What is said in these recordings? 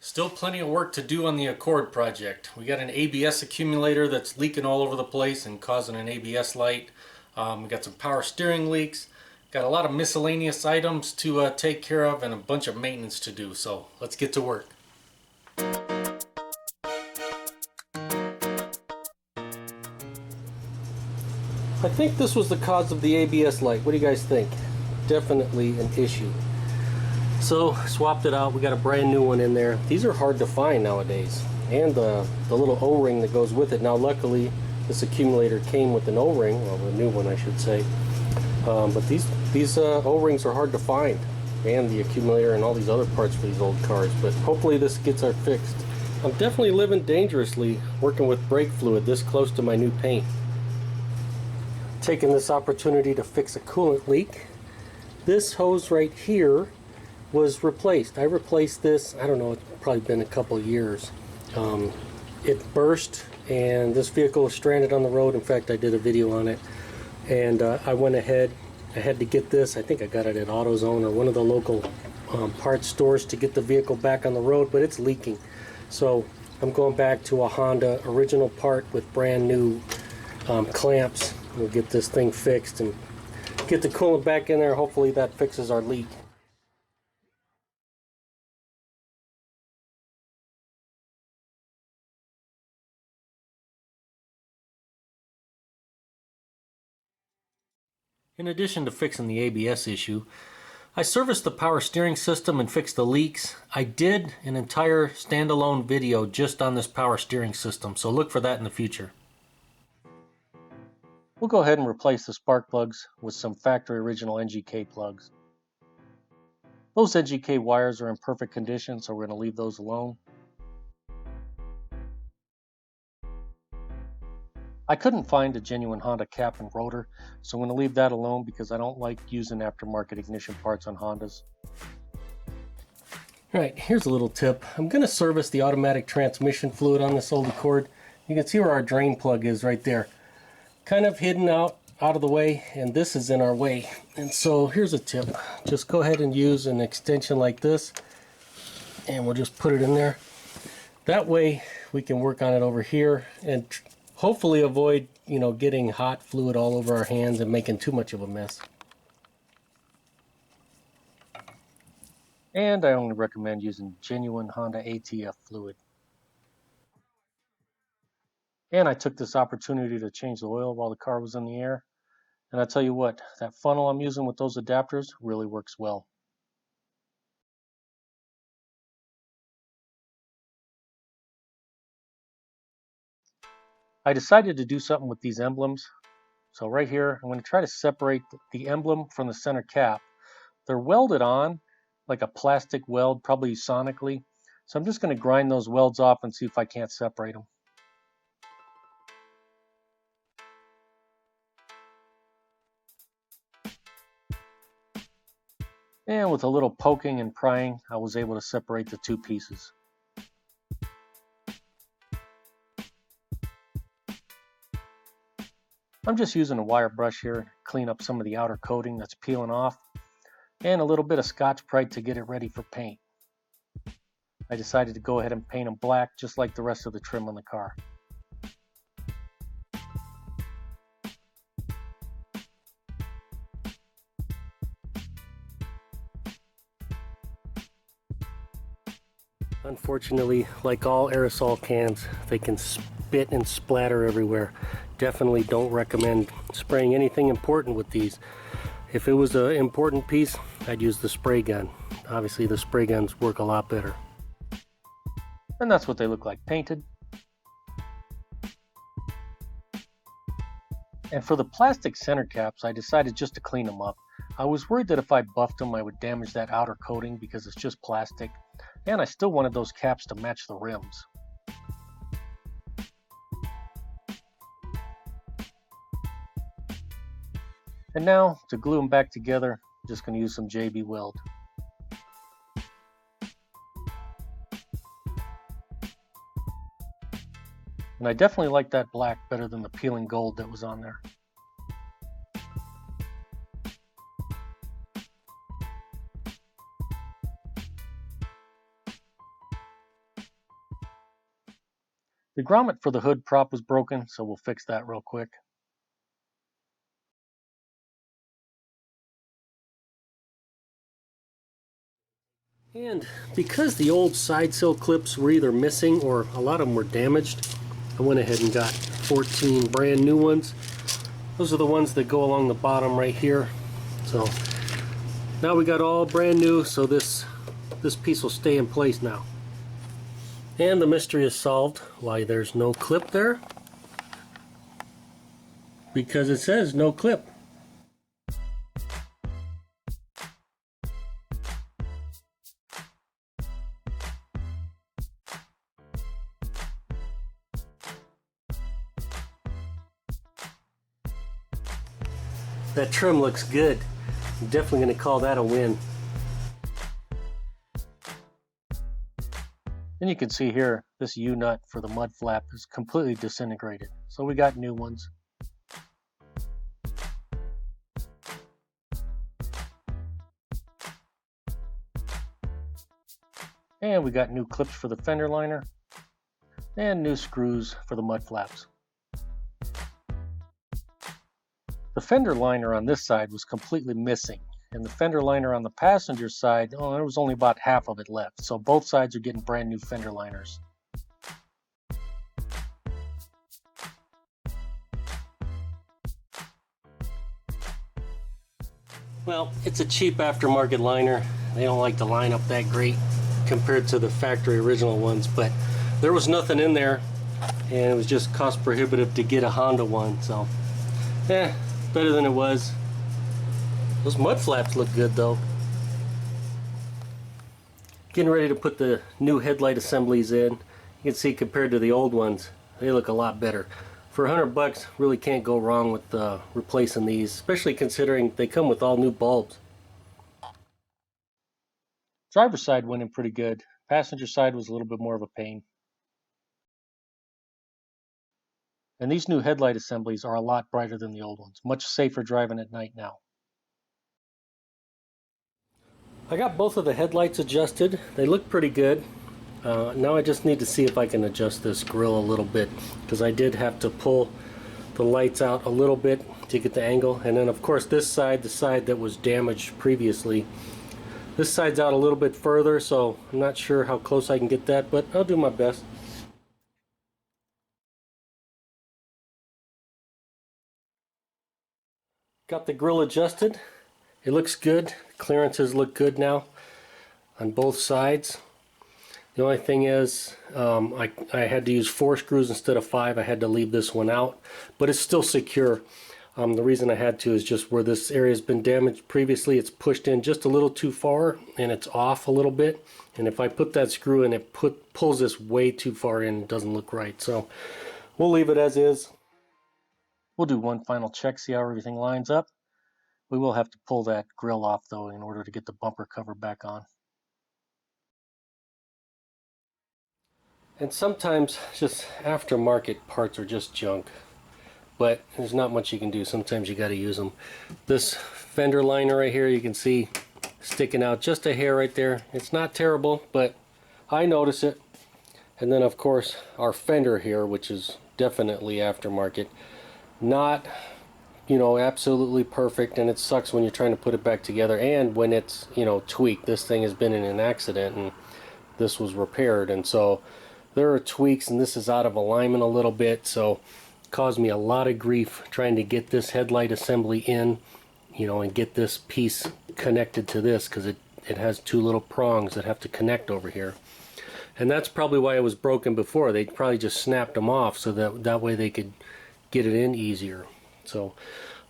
Still plenty of work to do on the Accord project. We got an ABS accumulator that's leaking all over the place and causing an ABS light. We got some power steering leaks. Got a lot of miscellaneous items to take care of and a bunch of maintenance to do. So let's get to work. I think this was the cause of the ABS light. What do you guys think? Definitely an issue. So swapped it out. We got a brand new one in there. These are hard to find nowadays, and the little O-ring that goes with it. Now luckily this accumulator came with an O-ring, well, a new one I should say, but these O-rings are hard to find, and the accumulator and all these other parts for these old cars. But hopefully this gets our fixed. I'm definitely living dangerously working with brake fluid this close to my new paint. Taking this opportunity to fix a coolant leak. This hose right here was replaced. I replaced this, I don't know, it's probably been a couple of years. It burst and this vehicle was stranded on the road. In fact, I did a video on it, and I went ahead. I had to get this. I think I got it at AutoZone or one of the local parts stores to get the vehicle back on the road, but it's leaking. So I'm going back to a Honda original part with brand new clamps. We'll get this thing fixed and get the coolant back in there. Hopefully that fixes our leak. In addition to fixing the ABS issue, I serviced the power steering system and fixed the leaks. I did an entire standalone video just on this power steering system, so look for that in the future. We'll go ahead and replace the spark plugs with some factory original NGK plugs. Those NGK wires are in perfect condition, so we're going to leave those alone. I couldn't find a genuine Honda cap and rotor, so I'm going to leave that alone because I don't like using aftermarket ignition parts on Hondas. Alright, here's a little tip. I'm going to service the automatic transmission fluid on this old Accord. You can see where our drain plug is right there. Kind of hidden out of the way, and this is in our way. And so here's a tip. Just go ahead and use an extension like this, and we'll just put it in there. That way we can work on it over here and hopefully avoid, getting hot fluid all over our hands and making too much of a mess. And I only recommend using genuine Honda ATF fluid. And I took this opportunity to change the oil while the car was in the air. And I tell you what, that funnel I'm using with those adapters really works well. I decided to do something with these emblems. So right here, I'm going to try to separate the emblem from the center cap. They're welded on like a plastic weld, probably sonically. So I'm just going to grind those welds off and see if I can't separate them. And with a little poking and prying, I was able to separate the two pieces. I'm just using a wire brush here to clean up some of the outer coating that's peeling off, and a little bit of Scotch-Brite to get it ready for paint. I decided to go ahead and paint them black just like the rest of the trim on the car. Unfortunately, like all aerosol cans, they can spit and splatter everywhere. Definitely don't recommend spraying anything important with these. If it was an important piece, I'd use the spray gun. Obviously the spray guns work a lot better. And that's what they look like painted. And for the plastic center caps, I decided just to clean them up. I was worried that if I buffed them, I would damage that outer coating because it's just plastic. And I still wanted those caps to match the rims. And now, to glue them back together, I'm just going to use some JB Weld. And I definitely like that black better than the peeling gold that was on there. The grommet for the hood prop was broken, so we'll fix that real quick. And because the old side sill clips were either missing or a lot of them were damaged, I went ahead and got 14 brand new ones. Those are the ones that go along the bottom right here. So now we got all brand new, so this piece will stay in place now. And the mystery is solved why there's no clip there. Because it says no clip. That trim looks good. I'm definitely going to call that a win. And you can see here, this U-nut for the mud flap is completely disintegrated. So we got new ones. And we got new clips for the fender liner. And new screws for the mud flaps. The fender liner on this side was completely missing, and the fender liner on the passenger side, there was only about half of it left, so both sides are getting brand new fender liners. Well, it's a cheap aftermarket liner. They don't like to line up that great compared to the factory original ones, but there was nothing in there, and it was just cost prohibitive to get a Honda one, so better than it was. Those mud flaps look good though. Getting ready to put the new headlight assemblies in. You can see compared to the old ones, they look a lot better. For $100, really can't go wrong with replacing these, especially considering they come with all new bulbs. Driver's side went in pretty good. Passenger side was a little bit more of a pain. And these new headlight assemblies are a lot brighter than the old ones. Much safer driving at night now. I got both of the headlights adjusted. They look pretty good. Now I just need to see if I can adjust this grill a little bit, because I did have to pull the lights out a little bit to get the angle. And then of course this side, the side that was damaged previously, this side's out a little bit further, so I'm not sure how close I can get that, but I'll do my best. Got the grill adjusted. It looks good. Clearances look good now on both sides. The only thing is I had to use 4 screws instead of 5. I had to leave this one out, but it's still secure. The reason I had to is just where this area has been damaged previously, it's pushed in just a little too far and it's off a little bit. And if I put that screw in, it pulls this way too far in. It doesn't look right. So we'll leave it as is. We'll do one final check, see how everything lines up. We will have to pull that grill off though in order to get the bumper cover back on. And sometimes just aftermarket parts are just junk, but there's not much you can do. Sometimes you got to use them. This fender liner right here, you can see sticking out just a hair right there. It's not terrible, but I notice it. And then of course our fender here, which is definitely aftermarket, not, you know, absolutely perfect, and it sucks when you're trying to put it back together and when it's, you know, tweaked. This thing has been in an accident and this was repaired, and so there are tweaks, and this is out of alignment a little bit, so it caused me a lot of grief trying to get this headlight assembly in, you know, and get this piece connected to this, because it has 2 little prongs that have to connect over here. And that's probably why it was broken before. They probably just snapped them off so that way they could get it in easier. So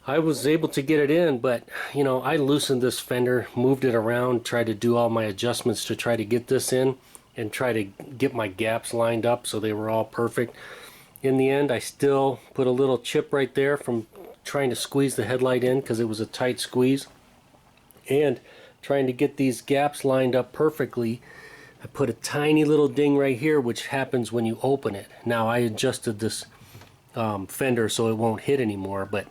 I was able to get it in, but you know, I loosened this fender, moved it around, tried to do all my adjustments to try to get this in and try to get my gaps lined up so they were all perfect. In the end, I still put a little chip right there from trying to squeeze the headlight in because it was a tight squeeze, and trying to get these gaps lined up perfectly. I put a tiny little ding right here, which happens when you open it. Now I adjusted this fender so it won't hit anymore, but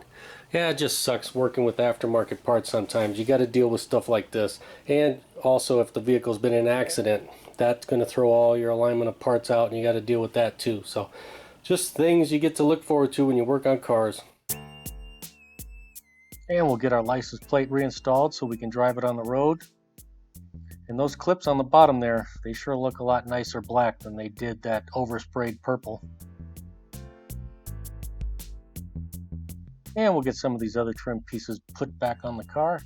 Yeah, it just sucks working with aftermarket parts sometimes. You got to deal with stuff like this. And also if the vehicle's been in an accident, that's going to throw all your alignment of parts out and you got to deal with that too. So just things you get to look forward to when you work on cars. And we'll get our license plate reinstalled so we can drive it on the road. And those clips on the bottom there, they sure look a lot nicer black than they did that oversprayed purple. And we'll get some of these other trim pieces put back on the car.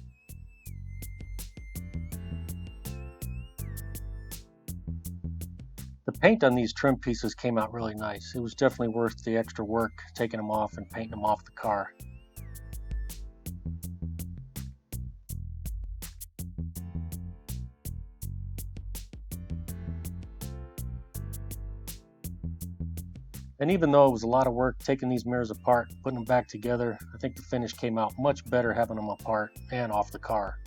The paint on these trim pieces came out really nice. It was definitely worth the extra work taking them off and painting them off the car. And even though it was a lot of work taking these mirrors apart, putting them back together, I think the finish came out much better having them apart and off the car.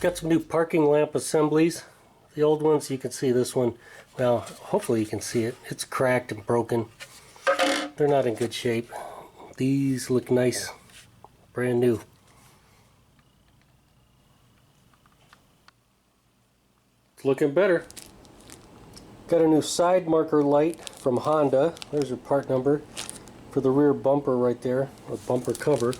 Got some new parking lamp assemblies. The old ones, you can see this one, well, hopefully you can see it. It's cracked and broken. They're not in good shape. These look nice, brand new. Looking better. Got a new side marker light from Honda. There's your part number for the rear bumper right there, or bumper cover.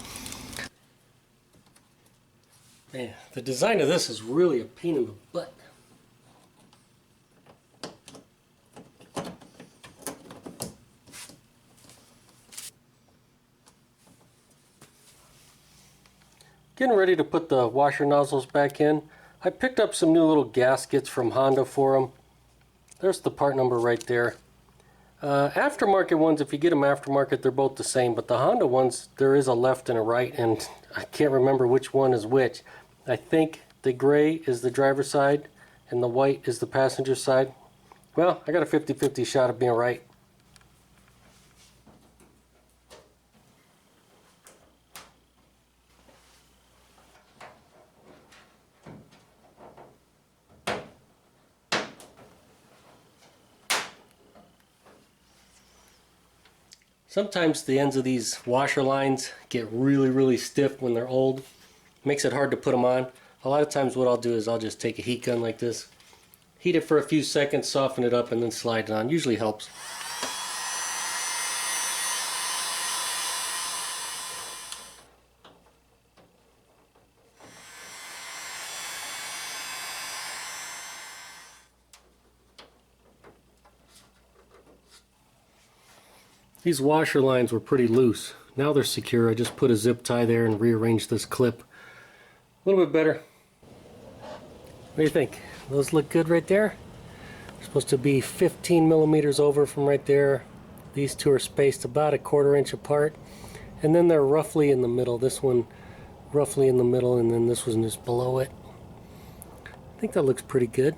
Man, the design of this is really a pain in the butt. Getting ready to put the washer nozzles back in. I picked up some new little gaskets from Honda for them. There's the part number right there. Aftermarket ones, if you get them aftermarket, they're both the same, but the Honda ones, there is a left and a right, and I can't remember which one is which. I think the gray is the driver's side, and the white is the passenger side. Well, I got a 50-50 shot of being right. Sometimes the ends of these washer lines get really stiff when they're old. Makes it hard to put them on. A lot of times what I'll do is I'll just take a heat gun like this, heat it for a few seconds, soften it up, and then slide it on. Usually helps. These washer lines were pretty loose. Now they're secure. I just put a zip tie there and rearranged this clip. A little bit better. What do you think? Those look good right there? They're supposed to be 15 millimeters over from right there. These two are spaced about a 1/4 inch apart. And then they're roughly in the middle. This one roughly in the middle, and then this one just below it. I think that looks pretty good.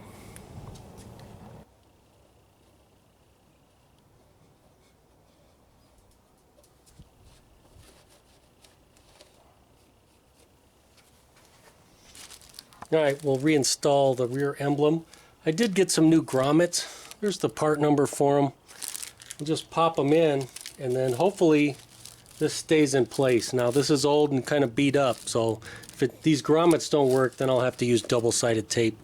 Alright, we'll reinstall the rear emblem. I did get some new grommets. There's the part number for them. We'll just pop them in, and then hopefully this stays in place. Now this is old and kind of beat up, so if these grommets don't work, then I'll have to use double-sided tape.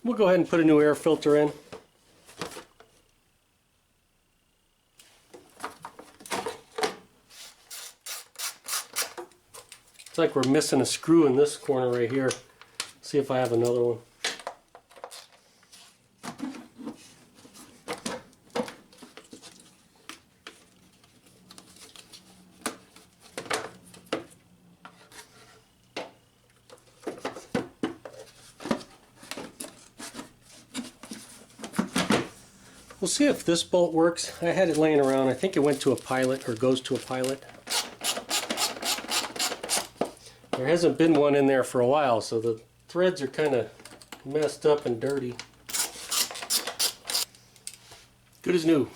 We'll go ahead and put a new air filter in. It's like we're missing a screw in this corner right here. See if I have another one. We'll see if this bolt works. I had it laying around. I think it went to a pilot or goes to a pilot. There hasn't been one in there for a while, so the threads are kind of messed up and dirty. Good as new.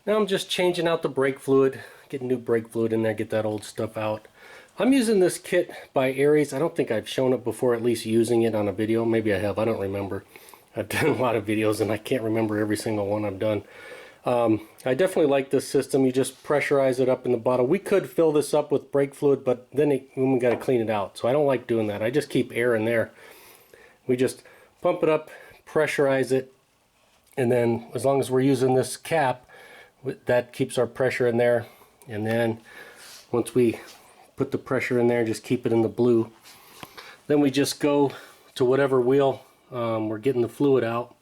Now I'm just changing out the brake fluid, getting new brake fluid in there, get that old stuff out. I'm using this kit by Aries. I don't think I've shown it before, at least using it on a video. Maybe I have, I don't remember. I've done a lot of videos and I can't remember every single one I've done. I definitely like this system. You just pressurize it up in the bottle. We could fill this up with brake fluid, but then we got to clean it out. So I don't like doing that. I just keep air in there. We just pump it up, pressurize it, and then as long as we're using this cap, that keeps our pressure in there. And then once we put the pressure in there, just keep it in the blue. Then we just go to whatever wheel we're getting the fluid out.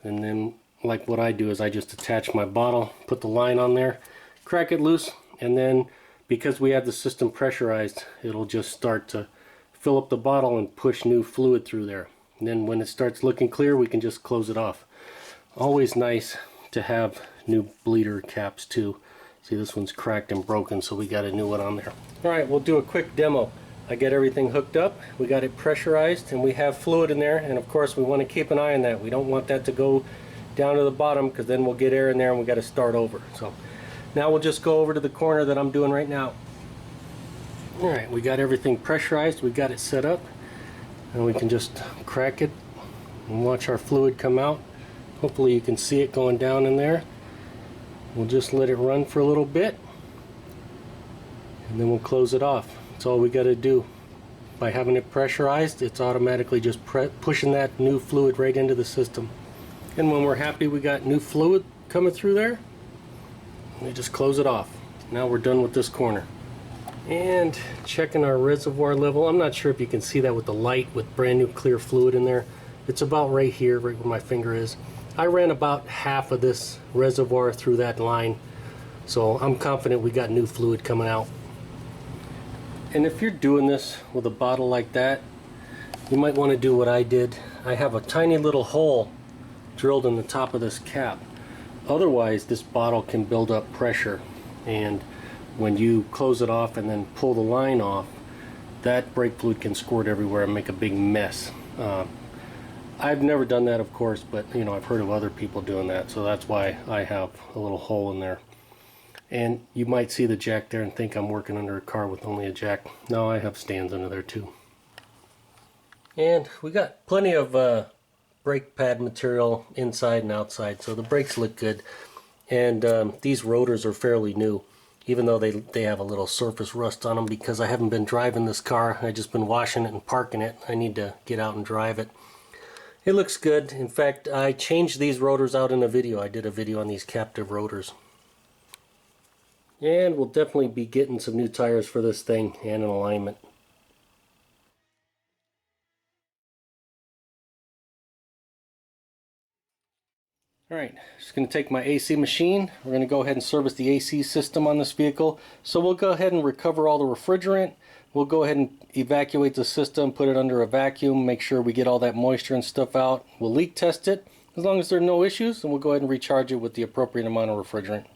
And then, like what I do is I just attach my bottle, put the line on there, crack it loose, and then because we have the system pressurized, it'll just start to fill up the bottle and push new fluid through there. And then when it starts looking clear, we can just close it off. Always nice to have new bleeder caps too. See, this one's cracked and broken, so we got a new one on there. Alright, we'll do a quick demo. I get everything hooked up, we got it pressurized, and we have fluid in there, and of course we want to keep an eye on that. We don't want that to go down to the bottom, because then we'll get air in there and we got to start over. So now we'll just go over to the corner that I'm doing right now. Alright, we got everything pressurized, we got it set up, and we can just crack it and watch our fluid come out. Hopefully you can see it going down in there. We'll just let it run for a little bit, and then we'll close it off. That's all we got to do. By having it pressurized, it's automatically just pushing that new fluid right into the system. And when we're happy we got new fluid coming through there, we just close it off. Now we're done with this corner. And checking our reservoir level. I'm not sure if you can see that with the light with brand new clear fluid in there. It's about right here, right where my finger is. I ran about half of this reservoir through that line, so I'm confident we got new fluid coming out. And if you're doing this with a bottle like that, you might want to do what I did. I have a tiny little hole drilled in the top of this cap. Otherwise, this bottle can build up pressure, and when you close it off and then pull the line off, that brake fluid can squirt everywhere and make a big mess. I've never done that, of course, but you know, I've heard of other people doing that, so that's why I have a little hole in there. And you might see the jack there and think I'm working under a car with only a jack. No, I have stands under there too. And we got plenty of brake pad material inside and outside, so the brakes look good. And these rotors are fairly new, even though they have a little surface rust on them, because I haven't been driving this car. I've just been washing it and parking it. I need to get out and drive it. It looks good. In fact, I changed these rotors out in a video. I did a video on these captive rotors. And we'll definitely be getting some new tires for this thing and an alignment. Alright, just going to take my AC machine. We're going to go ahead and service the AC system on this vehicle. So we'll go ahead and recover all the refrigerant. We'll go ahead and evacuate the system, put it under a vacuum, make sure we get all that moisture and stuff out. We'll leak test it. As long as there are no issues, then we'll go ahead and recharge it with the appropriate amount of refrigerant.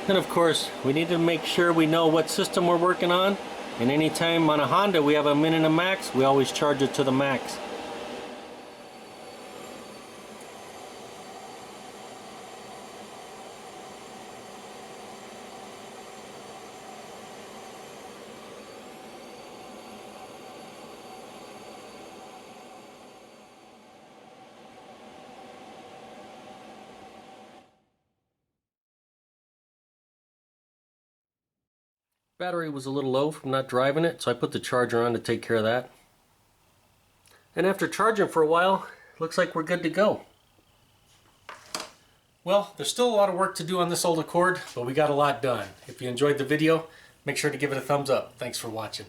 And of course, we need to make sure we know what system we're working on. And anytime on a Honda we have a min and a max, we always charge it to the max. Battery was a little low from not driving it, so I put the charger on to take care of that. And after charging for a while, looks like we're good to go. Well, there's still a lot of work to do on this old Accord, but we got a lot done. If you enjoyed the video, make sure to give it a thumbs up. Thanks for watching.